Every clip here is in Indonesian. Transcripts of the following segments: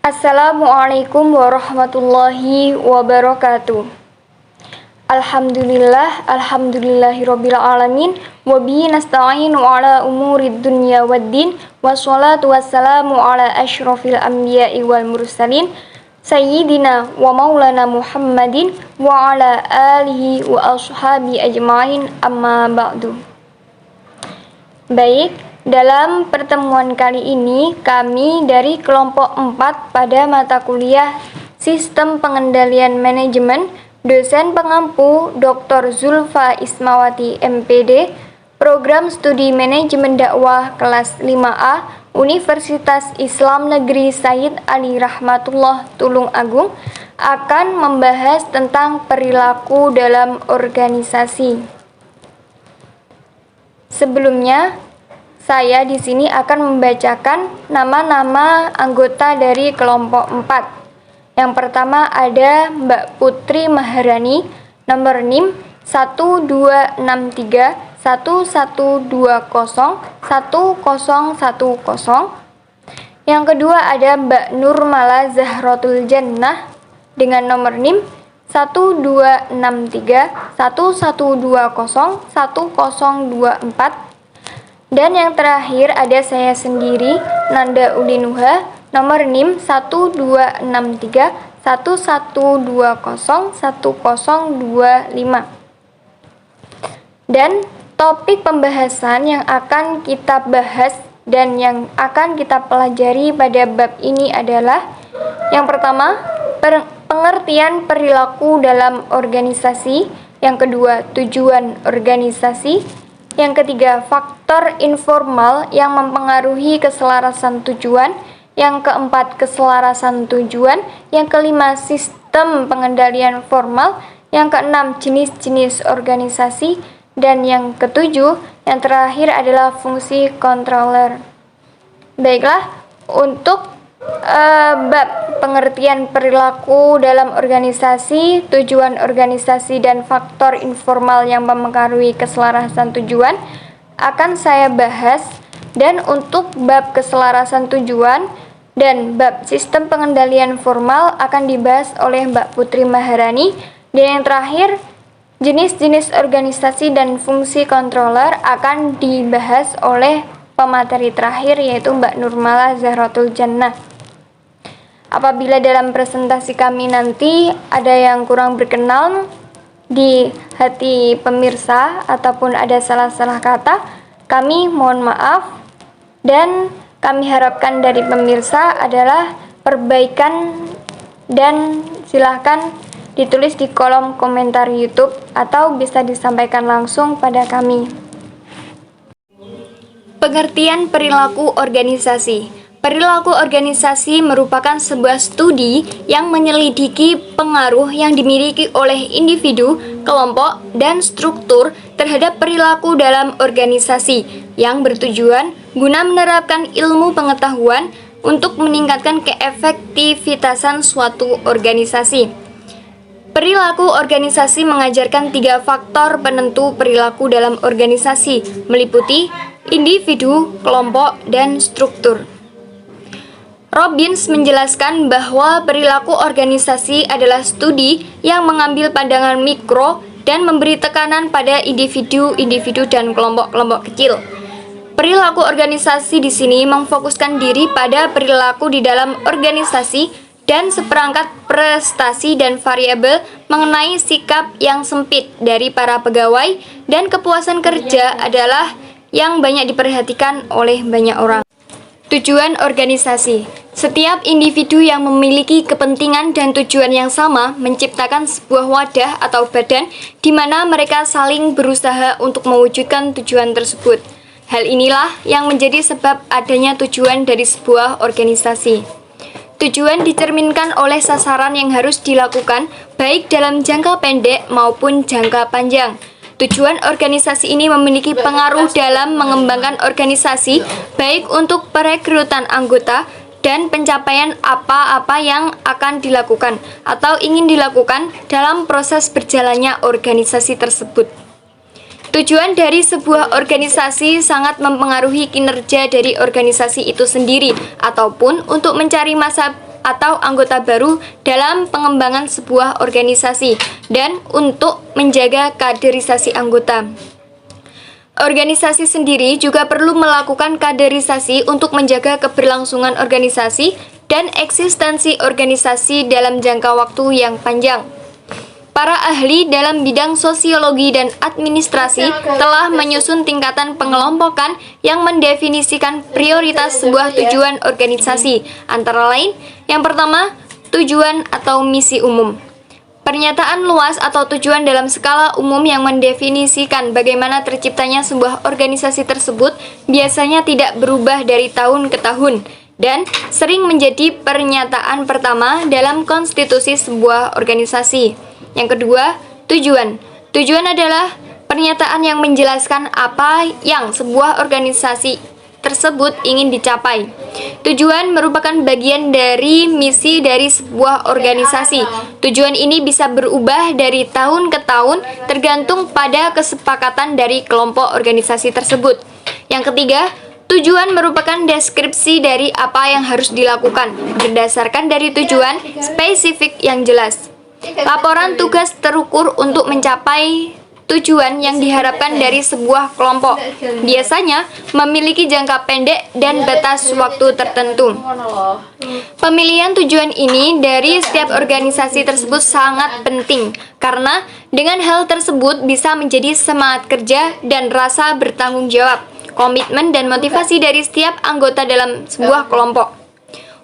Assalamualaikum warahmatullahi wabarakatuh. Alhamdulillahirabbil alamin wa bihi nasta'in ala umurid dunya waddin wassalatu wassalamu ala asyrafil anbiya'i wal mursalin sayyidina wa maulana Muhammadin wa ala alihi wa ashabi ajmain amma ba'du. Baik, dalam pertemuan kali ini kami dari kelompok 4 pada mata kuliah Sistem Pengendalian Manajemen, dosen pengampu Dr. Zulfa Ismawati MPD, Program Studi Manajemen Dakwah kelas 5A, Universitas Islam Negeri Said Ali Rahmatullah Tulung Agung, akan membahas tentang perilaku dalam organisasi. Sebelumnya, saya di sini akan membacakan nama-nama anggota dari kelompok 4. Yang pertama ada Mbak Putri Maharani, nomor NIM 1263 1120 1010. Yang kedua ada Mbak Nurmala Zahratul Jannah dengan nomor NIM 1263 1120 1024. Dan yang terakhir ada saya sendiri, Nanda Ulinuha, nomor NIM 1263 1120 1025. Dan topik pembahasan yang akan kita bahas dan yang akan kita pelajari pada bab ini adalah yang pertama, pengertian perilaku dalam organisasi. Yang kedua, tujuan organisasi. Yang ketiga, faktor informal yang mempengaruhi keselarasan tujuan. Yang keempat, keselarasan tujuan. Yang kelima, sistem pengendalian formal. Yang keenam, jenis-jenis organisasi. Dan yang ketujuh, yang terakhir adalah fungsi controller. Baiklah, untuk bab pengertian perilaku dalam organisasi, tujuan organisasi, dan faktor informal yang mempengaruhi keselarasan tujuan akan saya bahas. Dan untuk bab keselarasan tujuan dan bab sistem pengendalian formal akan dibahas oleh Mbak Putri Maharani. Dan yang terakhir, jenis-jenis organisasi dan fungsi controller akan dibahas oleh pemateri terakhir, yaitu Mbak Nurmala Zahratul Jannah. Apabila dalam presentasi kami nanti ada yang kurang berkenan di hati pemirsa ataupun ada salah-salah kata, kami mohon maaf, dan kami harapkan dari pemirsa adalah perbaikan, dan silahkan ditulis di kolom komentar YouTube atau bisa disampaikan langsung pada kami. Pengertian perilaku organisasi. Perilaku organisasi merupakan sebuah studi yang menyelidiki pengaruh yang dimiliki oleh individu, kelompok, dan struktur terhadap perilaku dalam organisasi yang bertujuan guna menerapkan ilmu pengetahuan untuk meningkatkan keefektivitasan suatu organisasi. Perilaku organisasi mengajarkan 3 faktor penentu perilaku dalam organisasi, meliputi individu, kelompok, dan struktur. Robbins menjelaskan bahwa perilaku organisasi adalah studi yang mengambil pandangan mikro dan memberi tekanan pada individu-individu dan kelompok-kelompok kecil. Perilaku organisasi di sini memfokuskan diri pada perilaku di dalam organisasi dan seperangkat prestasi dan variabel mengenai sikap yang sempit dari para pegawai, dan kepuasan kerja adalah yang banyak diperhatikan oleh banyak orang. Tujuan organisasi. Setiap individu yang memiliki kepentingan dan tujuan yang sama menciptakan sebuah wadah atau badan di mana mereka saling berusaha untuk mewujudkan tujuan tersebut. Hal inilah yang menjadi sebab adanya tujuan dari sebuah organisasi. Tujuan dicerminkan oleh sasaran yang harus dilakukan baik dalam jangka pendek maupun jangka panjang. Tujuan organisasi ini memiliki pengaruh dalam mengembangkan organisasi, baik untuk perekrutan anggota dan pencapaian apa-apa yang akan dilakukan atau ingin dilakukan dalam proses berjalannya organisasi tersebut. Tujuan dari sebuah organisasi sangat mempengaruhi kinerja dari organisasi itu sendiri, ataupun untuk mencari masa atau anggota baru dalam pengembangan sebuah organisasi dan untuk menjaga kaderisasi anggota. Organisasi sendiri juga perlu melakukan kaderisasi untuk menjaga keberlangsungan organisasi dan eksistensi organisasi dalam jangka waktu yang panjang. Para ahli dalam bidang sosiologi dan administrasi telah menyusun tingkatan pengelompokan yang mendefinisikan prioritas sebuah tujuan organisasi, antara lain, yang pertama, tujuan atau misi umum. Pernyataan luas atau tujuan dalam skala umum yang mendefinisikan bagaimana terciptanya sebuah organisasi tersebut biasanya tidak berubah dari tahun ke tahun dan sering menjadi pernyataan pertama dalam konstitusi sebuah organisasi. Yang kedua, tujuan. Tujuan adalah pernyataan yang menjelaskan apa yang sebuah organisasi tersebut ingin dicapai. Tujuan merupakan bagian dari misi dari sebuah organisasi. Tujuan ini bisa berubah dari tahun ke tahun tergantung pada kesepakatan dari kelompok organisasi tersebut. Yang ketiga, tujuan merupakan deskripsi dari apa yang harus dilakukan berdasarkan dari tujuan spesifik yang jelas. Laporan tugas terukur untuk mencapai tujuan yang diharapkan dari sebuah kelompok biasanya memiliki jangka pendek dan batas waktu tertentu. Pemilihan tujuan ini dari setiap organisasi tersebut sangat penting karena dengan hal tersebut bisa menjadi semangat kerja dan rasa bertanggung jawab, komitmen dan motivasi dari setiap anggota dalam sebuah kelompok.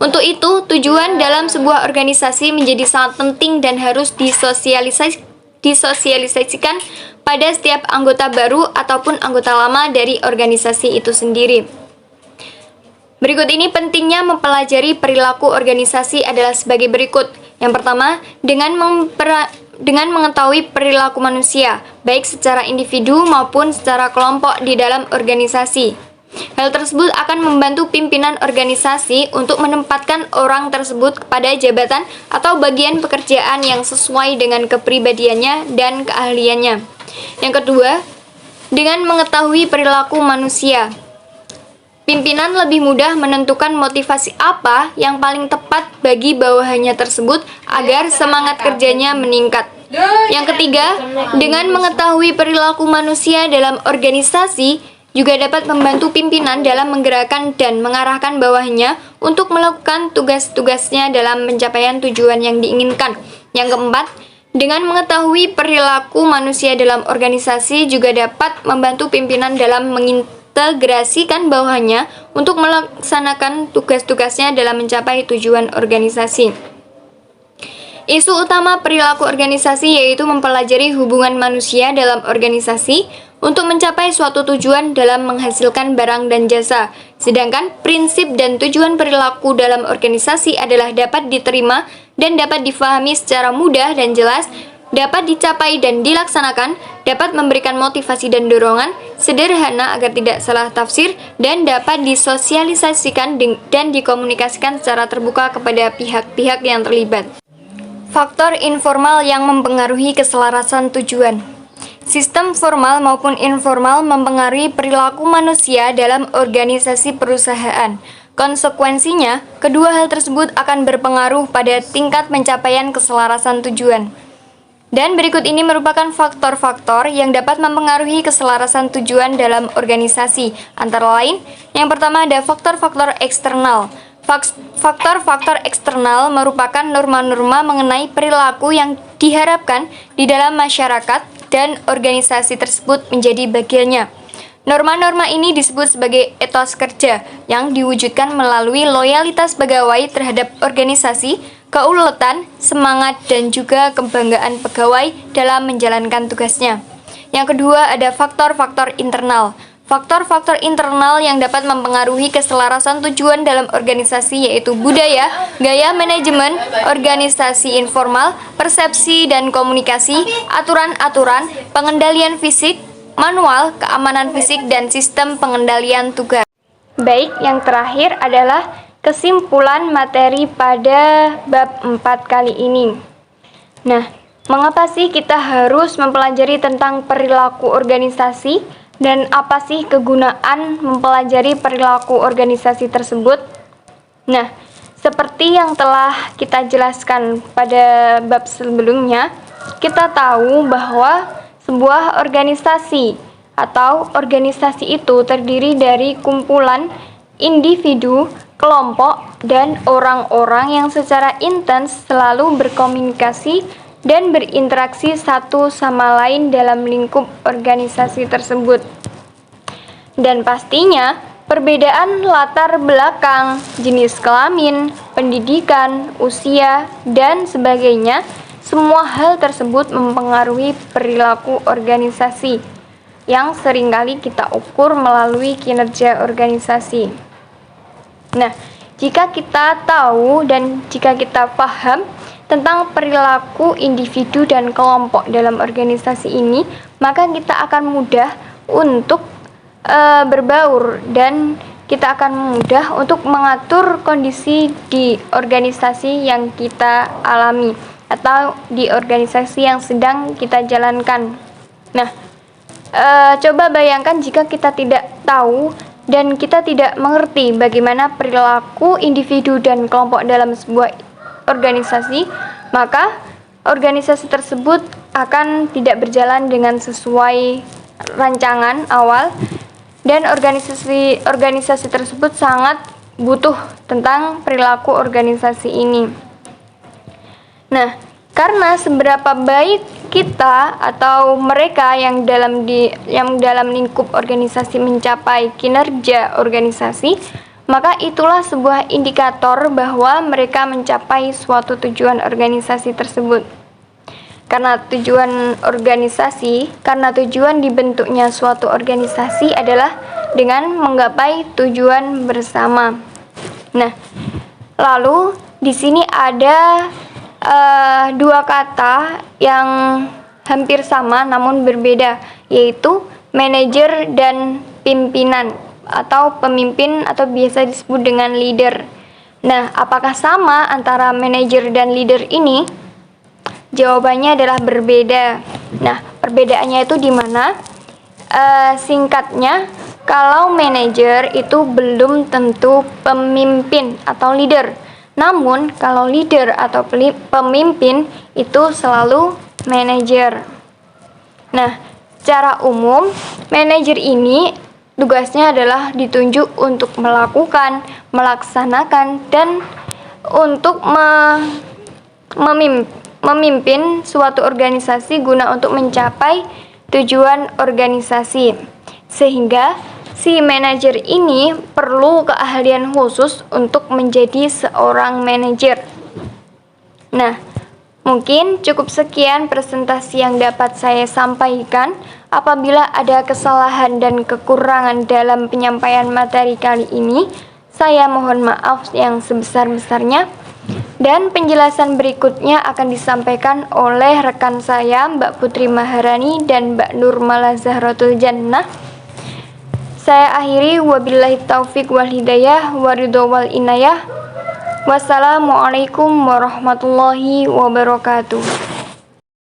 Untuk itu, tujuan dalam sebuah organisasi menjadi sangat penting dan harus disosialisasikan pada setiap anggota baru ataupun anggota lama dari organisasi itu sendiri. Berikut ini pentingnya mempelajari perilaku organisasi adalah sebagai berikut. Yang pertama, dengan mengetahui perilaku manusia, baik secara individu maupun secara kelompok di dalam organisasi. Hal tersebut akan membantu pimpinan organisasi untuk menempatkan orang tersebut kepada jabatan atau bagian pekerjaan yang sesuai dengan kepribadiannya dan keahliannya. Yang kedua, dengan mengetahui perilaku manusia, pimpinan lebih mudah menentukan motivasi apa yang paling tepat bagi bawahannya tersebut agar semangat kerjanya meningkat. Yang ketiga, dengan mengetahui perilaku manusia dalam organisasi, juga dapat membantu pimpinan dalam menggerakkan dan mengarahkan bawahnya untuk melakukan tugas-tugasnya dalam pencapaian tujuan yang diinginkan. Yang keempat, dengan mengetahui perilaku manusia dalam organisasi juga dapat membantu pimpinan dalam mengintegrasikan bawahnya untuk melaksanakan tugas-tugasnya dalam mencapai tujuan organisasi. Isu utama perilaku organisasi yaitu mempelajari hubungan manusia dalam organisasi untuk mencapai suatu tujuan dalam menghasilkan barang dan jasa. Sedangkan prinsip dan tujuan perilaku dalam organisasi adalah dapat diterima dan dapat difahami secara mudah dan jelas, dapat dicapai dan dilaksanakan, dapat memberikan motivasi dan dorongan, sederhana agar tidak salah tafsir, dan dapat disosialisasikan dan dikomunikasikan secara terbuka kepada pihak-pihak yang terlibat. Faktor informal yang mempengaruhi keselarasan tujuan. Sistem formal maupun informal mempengaruhi perilaku manusia dalam organisasi perusahaan. Konsekuensinya, kedua hal tersebut akan berpengaruh pada tingkat pencapaian keselarasan tujuan. Dan berikut ini merupakan faktor-faktor yang dapat mempengaruhi keselarasan tujuan dalam organisasi. Antara lain, yang pertama ada faktor-faktor eksternal. Faktor-faktor eksternal merupakan norma-norma mengenai perilaku yang diharapkan di dalam masyarakat dan organisasi tersebut menjadi bagiannya. Norma-norma ini disebut sebagai etos kerja yang diwujudkan melalui loyalitas pegawai terhadap organisasi, keuletan, semangat, dan juga kebanggaan pegawai dalam menjalankan tugasnya. Yang kedua ada faktor-faktor internal. Faktor-faktor internal yang dapat mempengaruhi keselarasan tujuan dalam organisasi yaitu budaya, gaya manajemen, organisasi informal, persepsi dan komunikasi, aturan-aturan, pengendalian fisik, manual, keamanan fisik, dan sistem pengendalian tugas. Baik, yang terakhir adalah kesimpulan materi pada bab 4 kali ini. Nah, mengapa sih kita harus mempelajari tentang perilaku organisasi? Dan apa sih kegunaan mempelajari perilaku organisasi tersebut? Nah, seperti Seperti yang telah kita jelaskan pada bab sebelumnya, kita tahu bahwa sebuah organisasi atau organisasi itu terdiri dari kumpulan individu, kelompok, dan orang-orang yang secara intens selalu berkomunikasi dan berinteraksi satu sama lain dalam lingkup organisasi tersebut. Dan pastinya, perbedaan latar belakang, jenis kelamin, pendidikan, usia, dan sebagainya, semua hal tersebut mempengaruhi perilaku organisasi yang seringkali kita ukur melalui kinerja organisasi. Nah, jika kita tahu dan jika kita paham tentang perilaku individu dan kelompok dalam organisasi ini, maka kita akan mudah untuk berbaur dan kita akan mudah untuk mengatur kondisi di organisasi yang kita alami atau di organisasi yang sedang kita jalankan. Nah, coba bayangkan jika kita tidak tahu dan kita tidak mengerti bagaimana perilaku individu dan kelompok dalam sebuah organisasi, maka organisasi tersebut akan tidak berjalan dengan sesuai rancangan awal, dan organisasi tersebut sangat butuh tentang perilaku organisasi ini. Nah, karena seberapa baik kita atau mereka yang dalam lingkup organisasi mencapai kinerja organisasi, maka itulah sebuah indikator bahwa mereka mencapai suatu tujuan organisasi tersebut. Karena tujuan dibentuknya suatu organisasi adalah dengan menggapai tujuan bersama. Nah, lalu di sini ada dua kata yang hampir sama namun berbeda, yaitu manajer dan pimpinan atau pemimpin atau biasa disebut dengan leader. Nah, apakah sama antara manajer dan leader ini? Jawabannya adalah berbeda. Nah, perbedaannya itu di mana? Singkatnya, kalau manajer itu belum tentu pemimpin atau leader. Namun, kalau leader atau pemimpin itu selalu manajer. Nah, secara umum, manajer ini tugasnya adalah ditunjuk untuk melakukan, melaksanakan, dan untuk memimpin suatu organisasi guna untuk mencapai tujuan organisasi. Sehingga si manajer ini perlu keahlian khusus untuk menjadi seorang manajer. Nah, mungkin cukup sekian presentasi yang dapat saya sampaikan. Apabila ada kesalahan dan kekurangan dalam penyampaian materi kali ini, saya mohon maaf yang sebesar-besarnya. Dan penjelasan berikutnya akan disampaikan oleh rekan saya, Mbak Putri Maharani dan Mbak Nurmala Zahratul Jannah. Saya akhiri, wabillahi taufik wal hidayah waridho wal inayah. Wassalamualaikum warahmatullahi wabarakatuh.